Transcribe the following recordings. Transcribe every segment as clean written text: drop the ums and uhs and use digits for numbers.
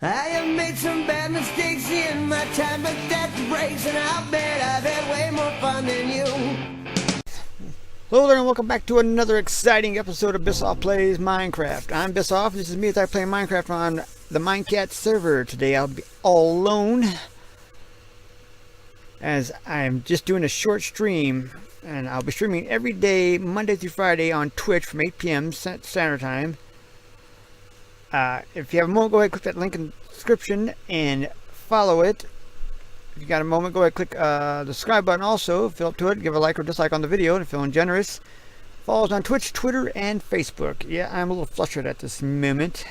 I have made some bad mistakes in my time, but that breaks, and I'll bet I've had way more fun than you. Hello there, and welcome back to another exciting episode of Bissoff Plays Minecraft. I'm Bissoff. This is me as I play Minecraft on the Minecats Server. Today I'll be all alone, as I'm just doing a short stream, and I'll be streaming every day, Monday through Friday, on Twitch from 8 p.m. Standard Time. If you have a moment, go ahead and click that link in the description and follow it. If you got a moment, go ahead and click the subscribe button also. If you're up to it, give a like or dislike on the video. And if you're feeling generous, follow us on Twitch, Twitter, and Facebook. Yeah, I'm a little flustered at this moment.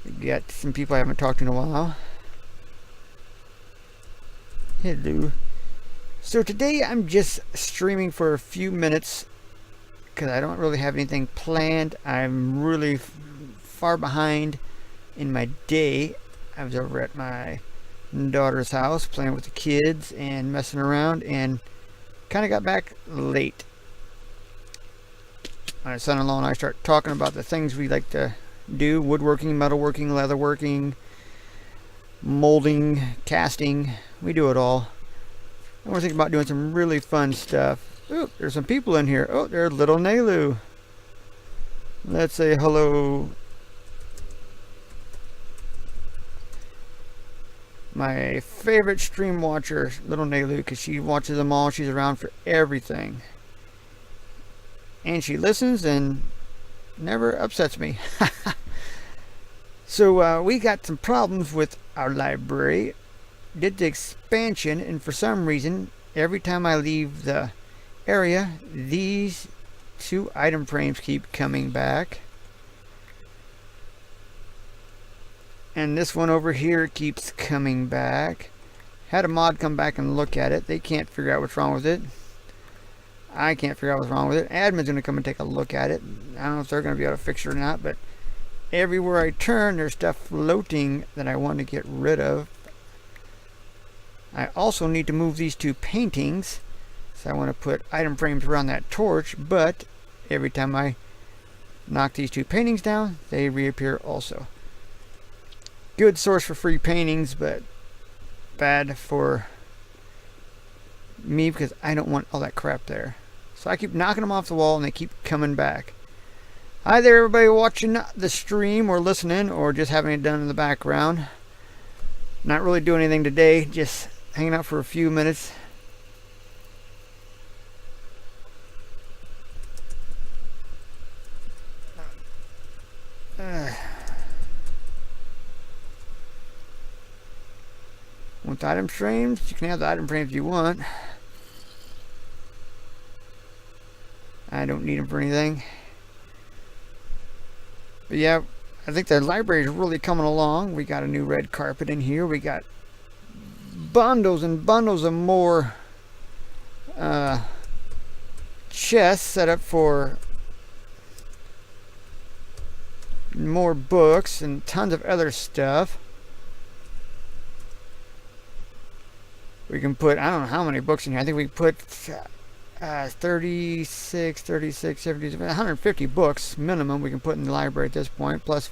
We got some people I haven't talked to in a while. Hello. So today I'm just streaming for a few minutes because I don't really have anything planned. I'm really far behind in my day. I was over at my daughter's house playing with the kids and messing around, and kind of got back late. My son-in-law and I start talking about the things we like to do: woodworking, metalworking, leatherworking, molding, casting. We do it all. And we're thinking about doing some really fun stuff. Oh, there's some people in here. Oh, there's little Nalu. Let's say hello. My favorite stream watcher, little Nalu, because she watches them all. She's around for everything. And she listens and never upsets me. So we got some problems with our library. Did the expansion, and for some reason, every time I leave the area, these two item frames keep coming back, and this one over here keeps coming back. Had a mod come back and look at it. They can't figure out what's wrong with it. I can't figure out what's wrong with it. Admin's going to come and take a look at it. I don't know if they're going to be able to fix it or not, but everywhere I turn there's stuff floating that I want to get rid of. I also need to move these two paintings. So I want to put item frames around that torch, but every time I knock these two paintings down, they reappear also. Good source for free paintings, but bad for me because I don't want all that crap there. So I keep knocking them off the wall and they keep coming back. Hi there, everybody watching the stream or listening or just having it done in the background. Not really doing anything today, just hanging out for a few minutes. Want item frames? You can have the item frames you want. I don't need them for anything. But yeah, I think the library is really coming along. We got a new red carpet in here. We got bundles and bundles of more chests set up for more books and tons of other stuff. We can put, I don't know how many books in here. I think we put 36, 70, 150 books minimum we can put in the library at this point. Plus,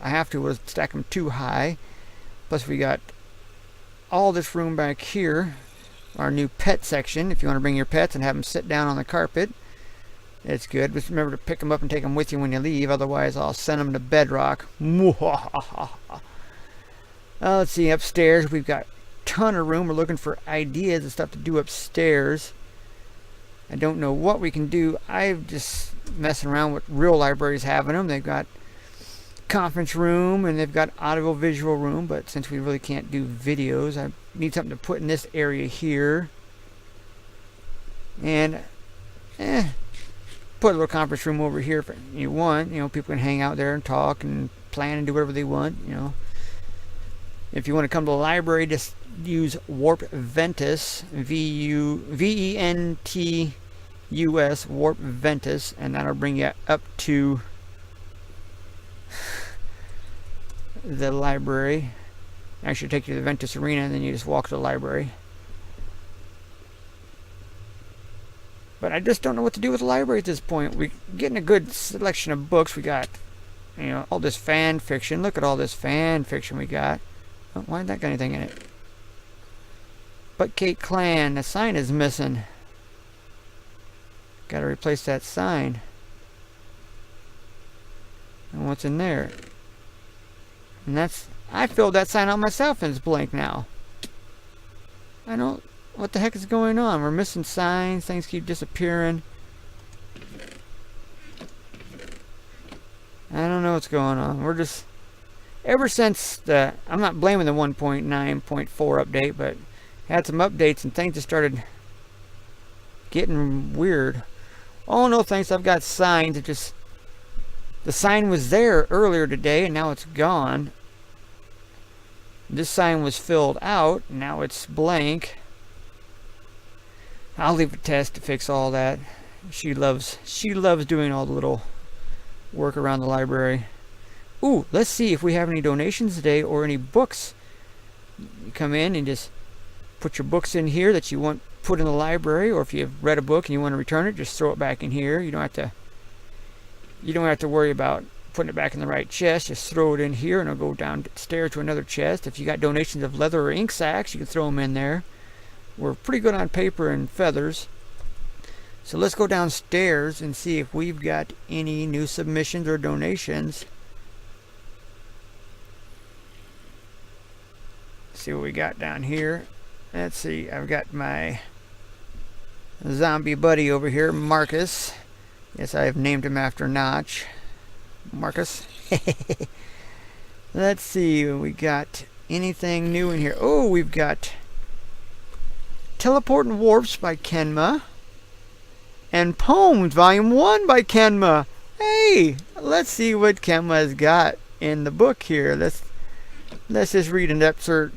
I have to stack them too high. Plus, we got all this room back here. Our new pet section. If you want to bring your pets and have them sit down on the carpet, it's good. Just remember to pick them up and take them with you when you leave. Otherwise, I'll send them to Bedrock. Let's see, upstairs we've got ton of room. We're looking for ideas and stuff to do upstairs. I don't know what we can do. I'm just messing around with real libraries having them. They've got conference room and they've got audio visual room, but since we really can't do videos, I need something to put in this area here. And put a little conference room over here if you want. You know, people can hang out there and talk and plan and do whatever they want. You know, if you want to come to the library, just use Warp Ventus, VENTUS, Warp Ventus, and that'll bring you up to the library. Actually take you to the Ventus Arena, and then you just walk to the library. But I just don't know what to do with the library at this point. We're getting a good selection of books. We got You know, all this fan fiction. Look at all this fan fiction we got. Oh, why did that got anything in it? But Kate Clan, the sign is missing. Gotta replace that sign. And what's in there? And that's, I filled that sign out myself and it's blank now. I don't, what the heck is going on? We're missing signs, things keep disappearing. I don't know what's going on. We're just, ever since the, I'm not blaming the 1.9.4 update, but had some updates and things just started getting weird. Oh no thanks, I've got signs that just, the sign was there earlier today and now it's gone. This sign was filled out, now it's blank. I'll leave a test to fix all that. She loves doing all the little work around the library. Ooh, let's see if we have any donations today or any books. You come in and just put your books in here that you want put in the library, or if you've read a book and you want to return it, just throw it back in here. You don't have to worry about putting it back in the right chest. Just throw it in here and it'll go downstairs to another chest. If you got donations of leather or ink sacks, you can throw them in there. We're pretty good on paper and feathers. So let's go downstairs and see if we've got any new submissions or donations. See what we got down here. Let's see, I've got my zombie buddy over here, Marcus. Yes, I've named him after Notch. Marcus. Let's see, we got anything new in here. Oh, we've got Teleport and Warps by Kenma. And Poems, Volume 1 by Kenma. Hey, let's see what Kenma has got in the book here. Let's just read an excerpt.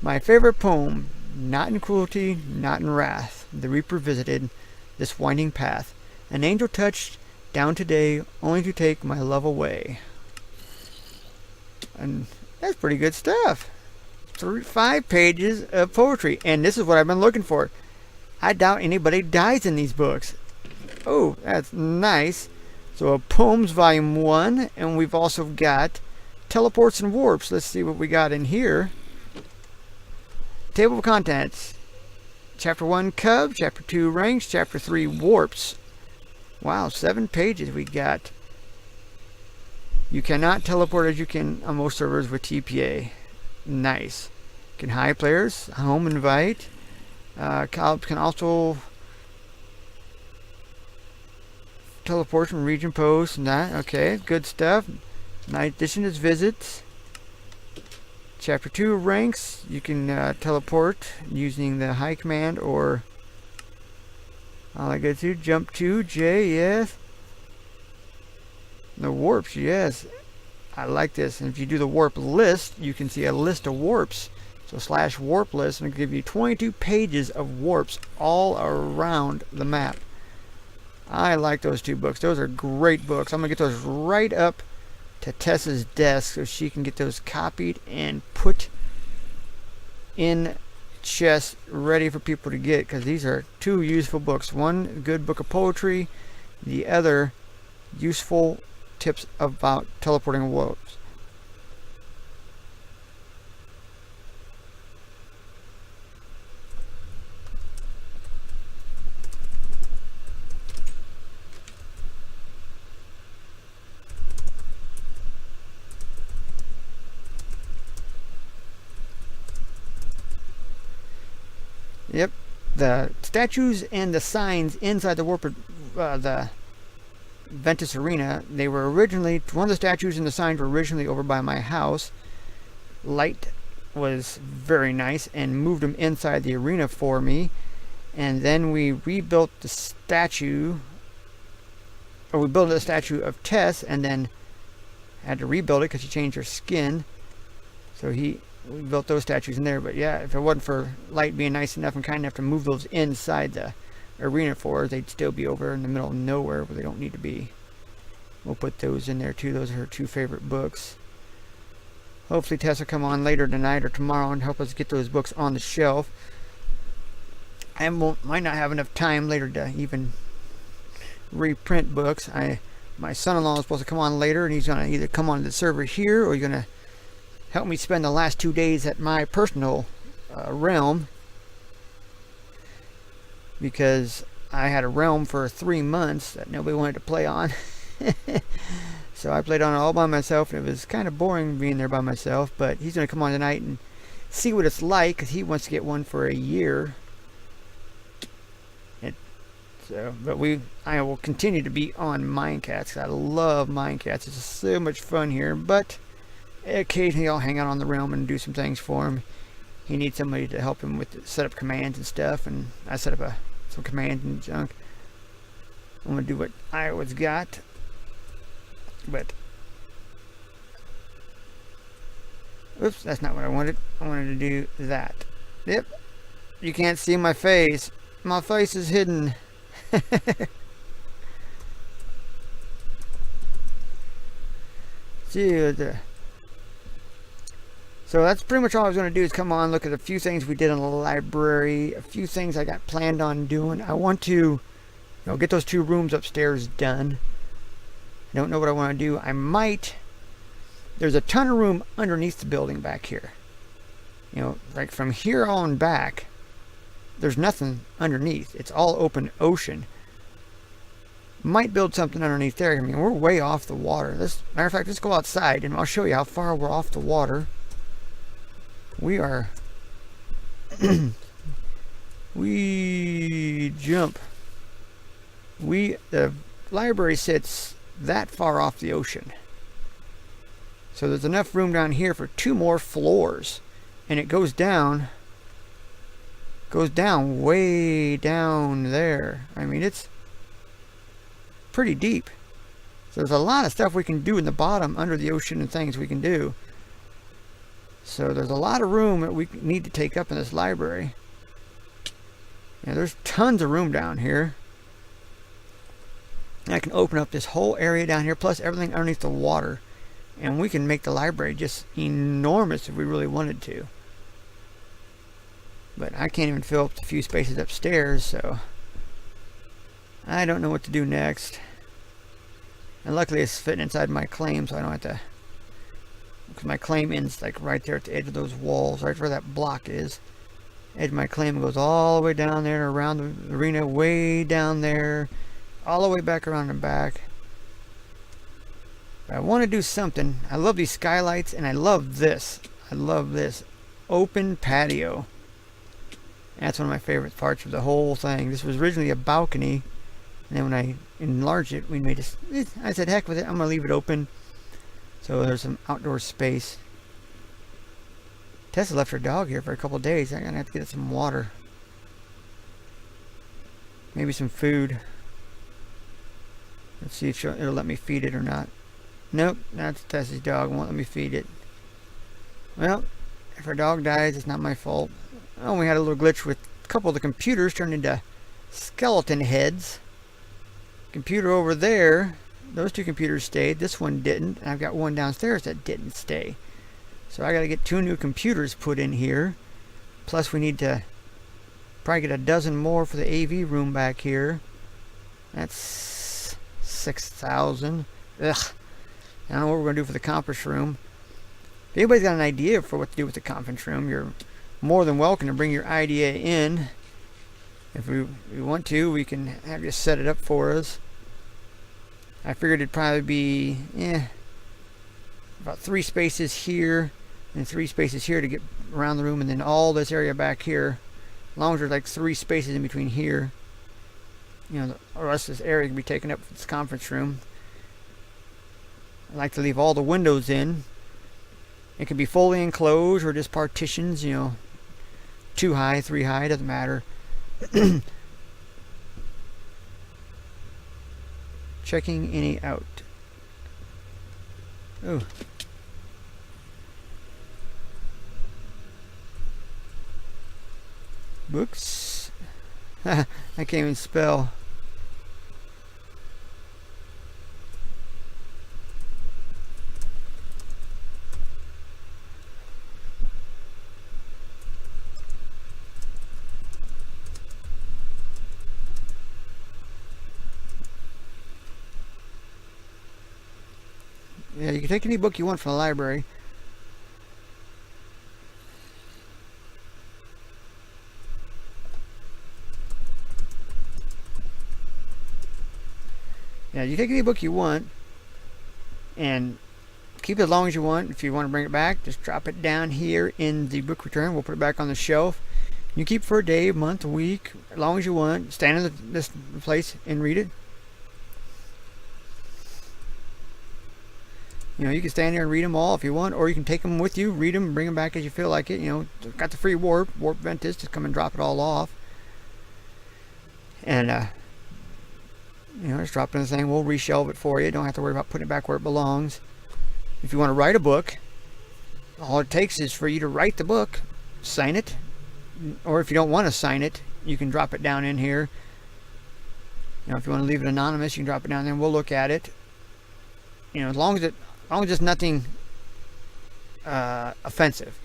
My favorite poem, not in cruelty, not in wrath. The Reaper visited this winding path. An angel touched down today, only to take my love away. And that's pretty good stuff. 5 pages of poetry. And this is what I've been looking for. I doubt anybody dies in these books. Oh, that's nice. So Poems Volume 1, and we've also got Teleports and Warps. Let's see what we got in here. Table of Contents. Chapter 1, Cub. Chapter 2, Ranks. Chapter 3, Warps. Wow, 7 pages we got. You cannot teleport as you can on most servers with TPA. Nice. You can hide players, home invite. Cubs can also teleport from region posts and that. Okay, good stuff. Night edition is visits. Chapter 2, ranks. You can teleport using the high command or all I go to jump to J, yes. The warps, yes. I like this. And if you do the warp list, you can see a list of warps. So / warp list, and it'll give you 22 pages of warps all around the map. I like those 2 books. Those are great books. I'm going to get those right up to Tessa's desk so she can get those copied and put in chests ready for people to get, because these are 2 useful books. One good book of poetry, the other useful tips about teleporting warps. Yep, the statues and the signs inside the warp, the Ventus Arena, they were originally, one of the statues and the signs were originally over by my house. Light was very nice and moved them inside the arena for me. And then we rebuilt the statue, or we built a statue of Tess and then had to rebuild it because she changed her skin. So we built those statues in there. But yeah, if it wasn't for Light being nice enough and kind enough to move those inside the arena for us, they'd still be over in the middle of nowhere where they don't need to be. We'll put those in there too. Those are her 2 favorite books. Hopefully Tess will come on later tonight or tomorrow and help us get those books on the shelf. I might not have enough time later to even reprint books. I My son-in-law is supposed to come on later, and he's going to either come on the server here, or he's going to help me spend the last 2 days at my personal realm, because I had a realm for 3 months that nobody wanted to play on. So I played on it all by myself, and it was kind of boring being there by myself. But he's going to come on tonight and see what it's like, because he wants to get one for a year. But I will continue to be on Minecats. I love Minecats. It's just so much fun here. But occasionally I'll hang out on the realm and do some things for him. He needs somebody to help him with set up commands and stuff, and I set up some commands and junk. I'm gonna do what I always got, but oops, that's not what I wanted. I wanted to do that. Yep, you can't see my face. My face is hidden. Dude. So that's pretty much all I was going to do, is come on, look at a few things we did in the library, a few things I got planned on doing. I want to, get those 2 rooms upstairs done. I don't know what I want to do. There's a ton of room underneath the building back here. Like from here on back, there's nothing underneath. It's all open ocean. Might build something underneath there. I mean, we're way off the water. Matter of fact, let's go outside and I'll show you how far we're off the water. We are we jump. The library sits that far off the ocean. So there's enough room down here for 2 more floors. And it goes down way down there. I mean, it's pretty deep. So there's a lot of stuff we can do in the bottom under the ocean, and things we can do. So there's a lot of room that we need to take up in this library. There's tons of room down here. And I can open up this whole area down here, plus everything underneath the water. And we can make the library just enormous if we really wanted to. But I can't even fill up the few spaces upstairs, so I don't know what to do next. And luckily it's fitting inside my claim, so I don't have to, because my claim ends like right there at the edge of those walls, right where that block is. Edge of my claim goes all the way down there, around the arena, way down there, all the way back around and back. But I want to do something. I love these skylights, and I love this. I love this open patio. That's one of my favorite parts of the whole thing. This was originally a balcony, and then when I enlarged it, we made this. I said, heck with it, I'm gonna leave it open. So there's some outdoor space. Tessa left her dog here for a couple of days. I'm gonna have to get it some water, maybe some food. Let's see if it'll let me feed it or not. Nope, that's Tessa's dog. Won't let me feed it. Well, if her dog dies, it's not my fault. Oh, we had a little glitch with a couple of the computers turned into skeleton heads. Computer over there, those 2 computers stayed. This one didn't. And I've got one downstairs that didn't stay. So I got to get 2 new computers put in here. Plus we need to probably get a dozen more for the AV room back here. That's 6,000. Ugh. I don't know what we're going to do for the conference room. If anybody's got an idea for what to do with the conference room, you're more than welcome to bring your idea in. If we want to, we can have you set it up for us. I figured it'd probably be about 3 spaces here and 3 spaces here to get around the room, and then all this area back here. As long as there's like 3 spaces in between here, the rest of this area can be taken up for this conference room. I like to leave all the windows in. It can be fully enclosed or just partitions, 2 high, 3 high, doesn't matter. Checking any out. Oh. Books. I can't even spell. you can take any book you want from the library. Yeah, you take any book you want and keep it as long as you want. If you want to bring it back, just drop it down here in the book return. We'll put it back on the shelf. You keep it for a day, a month, a week, as long as you want. Stand in this place and read it. You know, you can stand there and read them all if you want, or you can take them with you, read them, bring them back as you feel like it. You know, got the free warp Ventus, just come and drop it all off. And, you know, just drop it in the thing. We'll reshelve it for you. Don't have to worry about putting it back where it belongs. If you want to write a book, all it takes is for you to write the book, sign it, or if you don't want to sign it, you can drop it down in here. You know, if you want to leave it anonymous, you can drop it down there and we'll look at it. You know, as long as it's nothing offensive.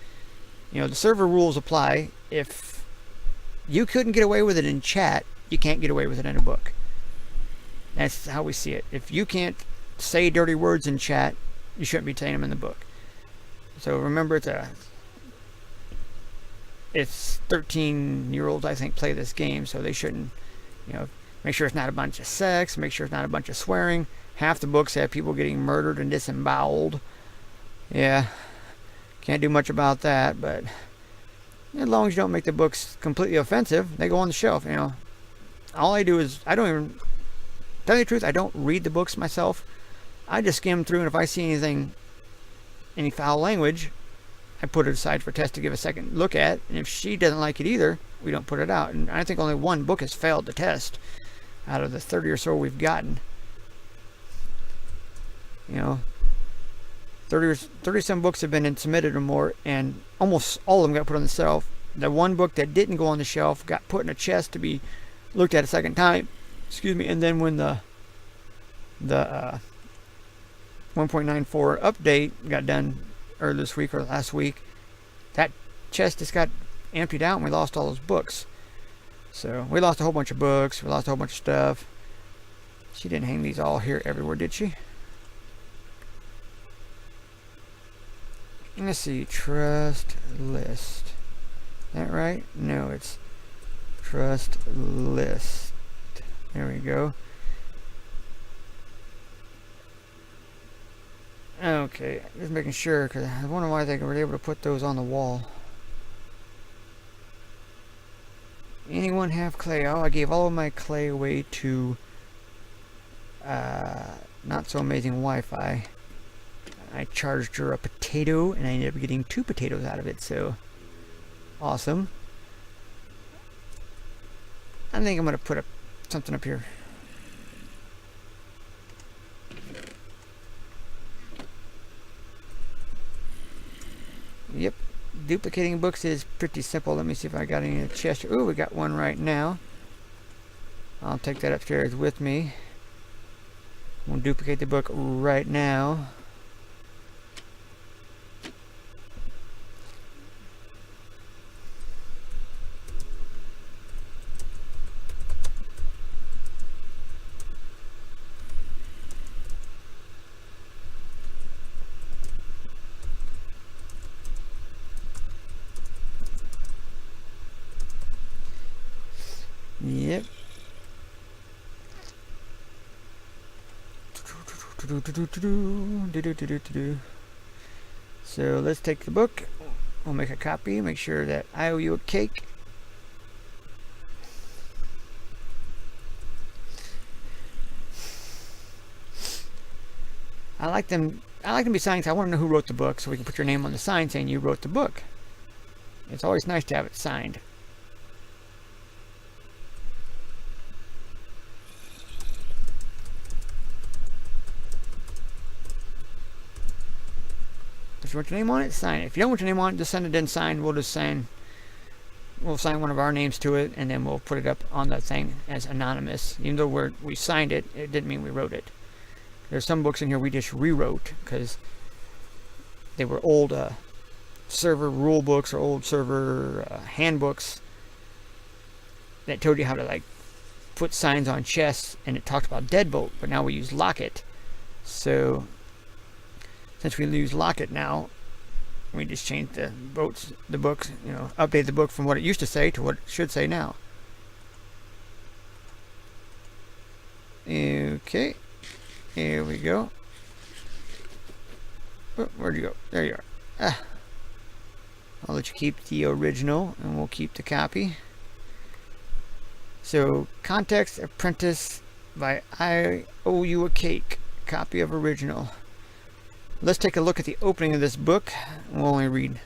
You know, the server rules apply. If you couldn't get away with it in chat, you can't get away with it in a book. That's how we see it. If you can't say dirty words in chat, you shouldn't be saying them in the book. So remember, it's 13-year-olds, I think, play this game, so they shouldn't, you know, make sure it's not a bunch of sex, make sure it's not a bunch of swearing. Half the books have people getting murdered and disemboweled. Yeah, can't do much about that, but as long as you don't make the books completely offensive, they go on the shelf. You know, all I do is, I don't even, tell you the truth, I don't read the books myself. I just skim through, and if I see anything, any foul language, I put it aside for Tess to give a second look at, and if she doesn't like it either, we don't put it out. And I think only one book has failed the test out of the 30 or so we've gotten. You know, 30 some books have been submitted or more, and almost all of them got put on the shelf. The one book that didn't go on the shelf got put in a chest to be looked at a second time. Excuse me. And then when the 1.94 update got done earlier this week or last week, that chest just got emptied out and we lost all those books. So we lost a whole bunch of books, we lost a whole bunch of stuff. She didn't hang these all here everywhere, did she? Let's see, trust list. Is that right? No, it's trust list. There we go. Okay, just making sure, because I wonder why they were able to put those on the wall. Anyone have clay? Oh, I gave all of my clay away to not so amazing Wi-Fi. I charged her a potato, and I ended up getting 2 potatoes out of it, so awesome. I think I'm going to put something up here. Yep, duplicating books is pretty simple. Let me see if I got any in the chest. Ooh, we got one right now. I'll take that upstairs with me. We'll duplicate the book right now. Yep. So let's take the book. We'll make a copy. Make sure that I owe you a cake. I like them to be signed. I want to know who wrote the book, so we can put your name on the sign saying you wrote the book. It's always nice to have it signed. If you want your name on it, sign it. If you don't want your name on it, just send it in signed. We'll sign one of our names to it, and then we'll put it up on the thing as anonymous. Even though we signed it, it didn't mean we wrote it. There's some books in here we just rewrote because they were old server rule books or old server handbooks that told you how to like put signs on chests, and it talked about deadbolt, but now we use locket. So since we use Locket now, we just changed the books, you know, update the book from what it used to say to what it should say now. Okay, here we go. Oh, where'd you go? There you are. Ah. I'll let you keep the original, and we'll keep the copy. So, Context Apprentice by I Owe You a Cake. Copy of original. Let's take a look at the opening of this book. We'll only read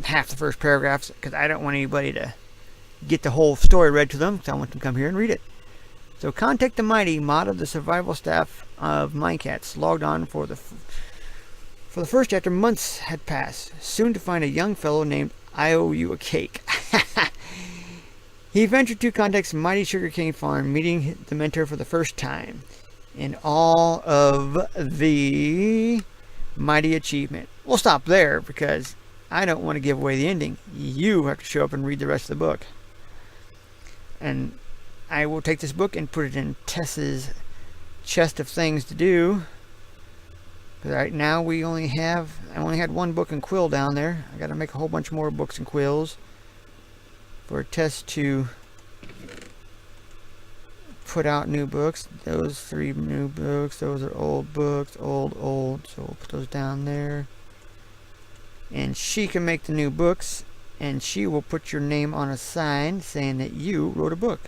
half the first paragraphs because I don't want anybody to get the whole story read to them, because I want them to come here and read it. So, Contact the Mighty, mod of the survival staff of Minecats, logged on for the first after months had passed, soon to find a young fellow named I Owe You a Cake. He ventured to Contact's mighty sugarcane farm, meeting the mentor for the first time in all of the mighty achievement. We'll stop there because I don't want to give away the ending. You have to show up and read the rest of the book. And I will take this book and put it in Tess's chest of things to do. But right now I only had one book and quill down there. I got to make a whole bunch more books and quills for Tess to put out new books. Those 3 new books, those are old books, old. So we'll put those down there. And she can make the new books, and she will put your name on a sign saying that you wrote a book.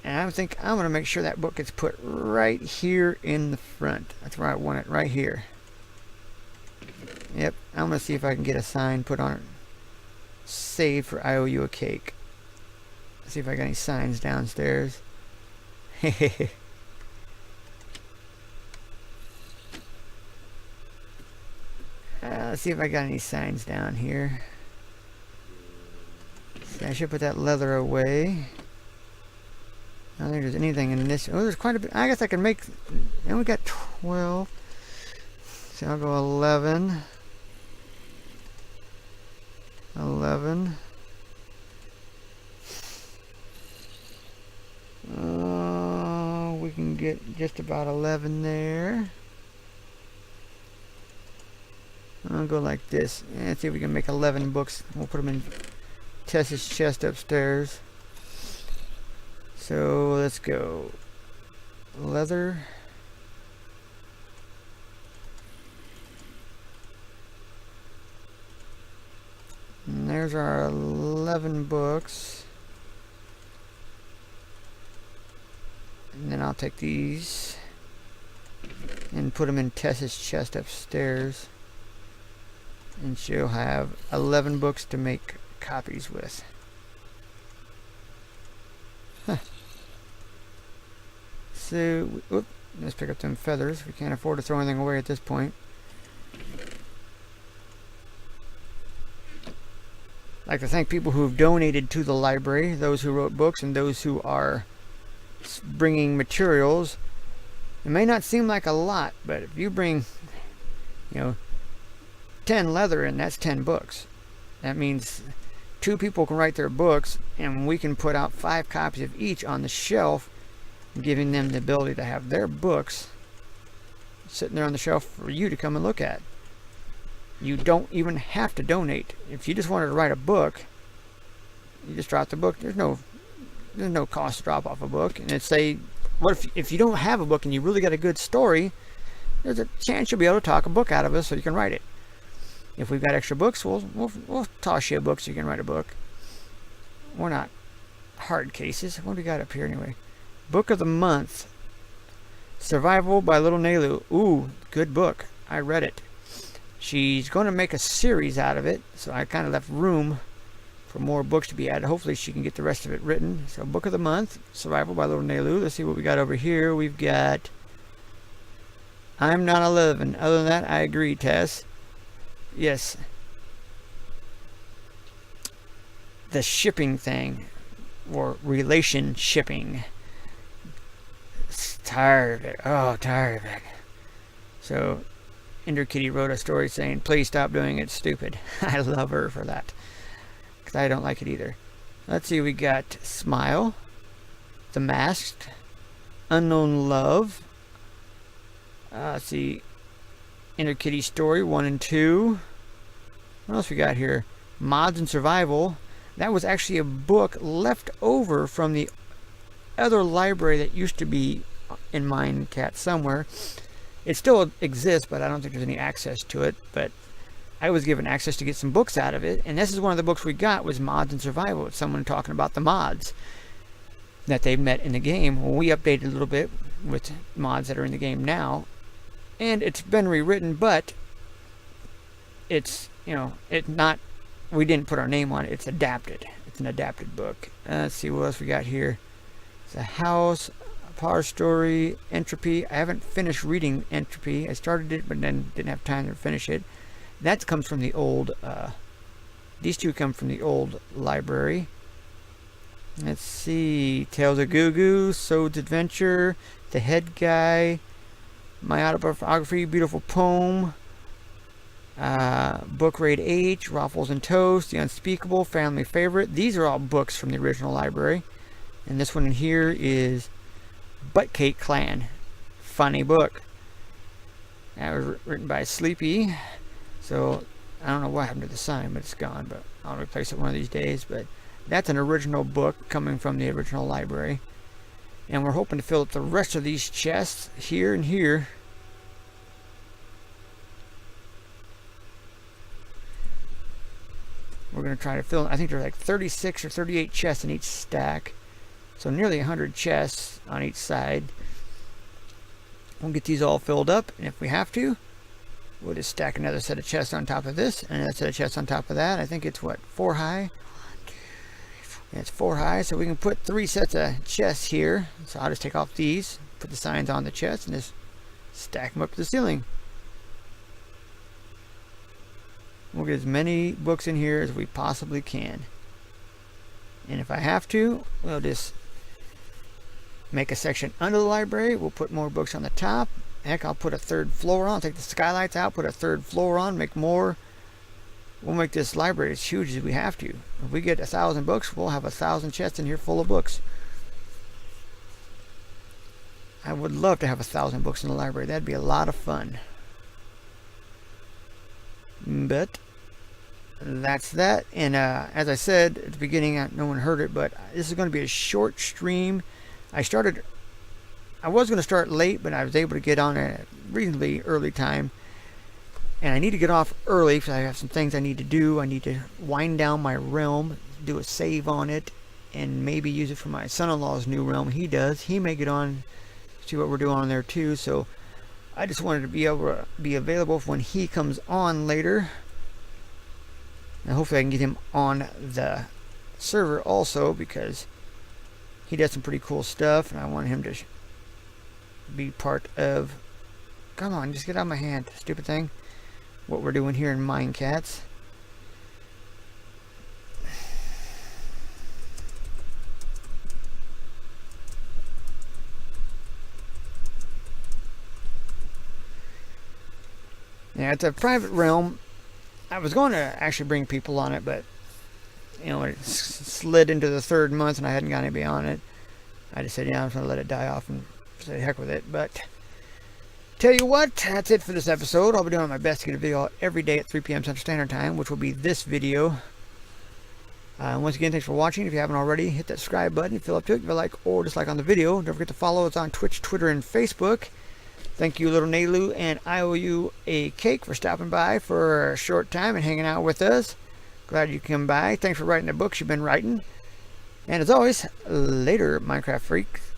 And I think I'm going to make sure that book gets put right here in the front. That's where I want it, right here. Yep, I'm going to see if I can get a sign put on it. Save for I Owe You a Cake. Let's see if I got any signs downstairs. Let's see if I got any signs down here. See, I should put that leather away. I don't think there's anything in this. Oh, there's quite a bit. I guess I can make. And we got 12. So I'll go 11. 11. We can get just about 11 there. I'll go like this. And see if we can make 11 books. We'll put them in Tess's chest upstairs. So let's go leather. And there's our 11 books. And then I'll take these and put them in Tess's chest upstairs. And she'll have 11 books to make copies with. Huh. So, let's pick up them feathers. We can't afford to throw anything away at this point. I'd like to thank people who have donated to the library, those who wrote books and those who are bringing materials. It may not seem like a lot, but if you bring, 10 leather in, that's 10 books. That means 2 people can write their books, and we can put out 5 copies of each on the shelf, giving them the ability to have their books sitting there on the shelf for you to come and look at. You don't even have to donate. If you just wanted to write a book, you just drop the book. There's no cost to drop off a book. And it's say, what if you don't have a book and you really got a good story, there's a chance you'll be able to talk a book out of us so you can write it. If we've got extra books, we'll toss you a book so you can write a book. We're not hard cases. What do we got up here anyway? Book of the month. Survival by Little Nelu. Ooh, good book. I read it. She's going to make a series out of it, so I kind of left room for more books to be added. Hopefully she can get the rest of it written. So book of the month, Survival by Little Nelu. Let's see what we got over here. We've got I'm Not 11. Other than that, I agree, Tess. Yes. The shipping thing, or relation shipping. Tired of it. Oh, tired of it. So, Ender Kitty wrote a story saying, "Please stop doing it, it's stupid." I love her for that, because I don't like it either. Let's see, we got Smile, The Masked, Unknown Love. Let's see, Ender Kitty Story 1 and 2. What else we got here? Mods and Survival. That was actually a book left over from the other library that used to be in Minecats somewhere. It still exists, but I don't think there's any access to it. But I was given access to get some books out of it, and this is one of the books we got, was Mods and Survival. It's someone talking about the mods that they've met in the game. Well, we updated a little bit with mods that are in the game now, and it's been rewritten, but it's, you know, we didn't put our name on it. It's adapted. It's an adapted book. Let's see what else we got here. It's a house, a power story, Entropy. I haven't finished reading Entropy. I started it, but then didn't have time to finish it. That comes from the old, these two come from the old library. Let's see, Tales of Goo Goo, Sode's Adventure, The Head Guy, My Autobiography, Beautiful Poem, Book Raid H, Ruffles and Toast, The Unspeakable, Family Favorite. These are all books from the original library. And this one in here is Butt Cake Clan. Funny book. That was written by Sleepy. So, I don't know what happened to the sign, but it's gone. But I'll replace it one of these days. But that's an original book coming from the original library. And we're hoping to fill up the rest of these chests here and here. We're going to try to fill, I think there's like 36 or 38 chests in each stack. So nearly 100 chests on each side. We'll get these all filled up, and if we have to, we'll just stack another set of chests on top of this, and another set of chests on top of that. I think it's, what, 4 high? Yeah, it's 4 high, so we can put 3 sets of chests here. So I'll just take off these, put the signs on the chests, and just stack them up to the ceiling. We'll get as many books in here as we possibly can. And if I have to, we'll just make a section under the library. We'll put more books on the top. Heck, I'll put a 3rd floor on. Take the skylights out, put a 3rd floor on, make more. We'll make this library as huge as we have to. If we get 1,000 books, we'll have 1,000 chests in here full of books. I would love to have 1,000 books in the library. That'd be a lot of fun. But that's that. And as I said at the beginning, no one heard it, but this is going to be a short stream. I was going to start late, but I was able to get on at a reasonably early time. And I need to get off early because I have some things I need to do. I need to wind down my realm, do a save on it, and maybe use it for my son-in-law's new realm. He may get on, see what we're doing on there too. So I just wanted to be able to be available for when he comes on later. And hopefully I can get him on the server also, because he does some pretty cool stuff, and I want him to be part of... Come on, just get out of my hand, stupid thing. What we're doing here in Minecats. Yeah, it's a private realm. I was going to actually bring people on it, but you know, it slid into the 3rd month and I hadn't got anybody on it. I just said, yeah, I'm just going to let it die off and say heck with it. But tell you what, that's it for this episode. I'll be doing my best to get a video out every day at 3 p.m. Central Standard Time, which will be this video. Once again, thanks for watching. If you haven't already, hit that subscribe button. If you love to, give a like or dislike on the video. Don't forget to follow us on Twitch, Twitter, and Facebook. Thank you, Little Nalu, and I owe you a cake for stopping by for a short time and hanging out with us. Glad you came by. Thanks for writing the books you've been writing. And as always, later, Minecraft freaks.